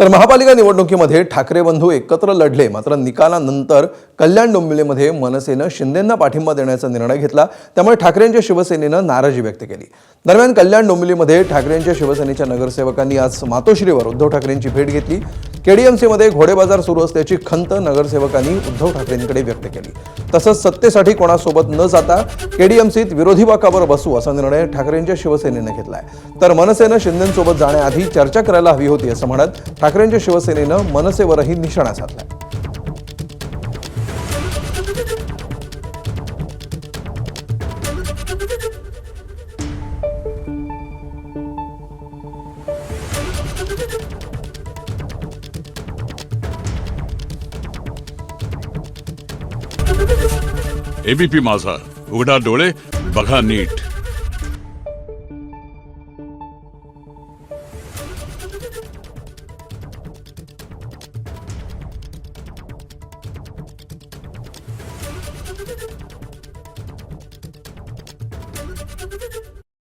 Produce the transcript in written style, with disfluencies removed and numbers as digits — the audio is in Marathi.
तर महापालिका निवडणुकीमध्ये ठाकरे बंधू एकत्र लढले, मात्र निकालानंतर कल्याण डोंबिवलीमध्ये मनसेनं शिंदेंना पाठिंबा देण्याचा निर्णय घेतला। त्यामुळे ठाकरेंच्या शिवसेनेनं नाराजी व्यक्त केली। दरम्यान कल्याण डोंबिवलीमध्ये ठाकरेंच्या शिवसेनेच्या नगरसेवकांनी आज मातोश्रीवर उद्धव ठाकरेंची भेट घेतली। केडीएमसीमध्ये घोडेबाजार सुरू असल्याची खंत नगरसेवकांनी उद्धव ठाकरेंकडे व्यक्त केली। तसंच सत्तेसाठी कोणासोबत न जाता केडीएमसीत विरोधी बाकावर बसू असा निर्णय ठाकरेंच्या शिवसेनेनं घेतलाय। तर मनसेनं शिंदेंसोबत जाण्याआधी चर्चा करायला हवी होती असं म्हणत ठाकरेंच्या शिवसेनेनं मनसेवरही निशाणा साधलाय। एबीपी माझा, उघडा डोळे बघा नीट। Thank you.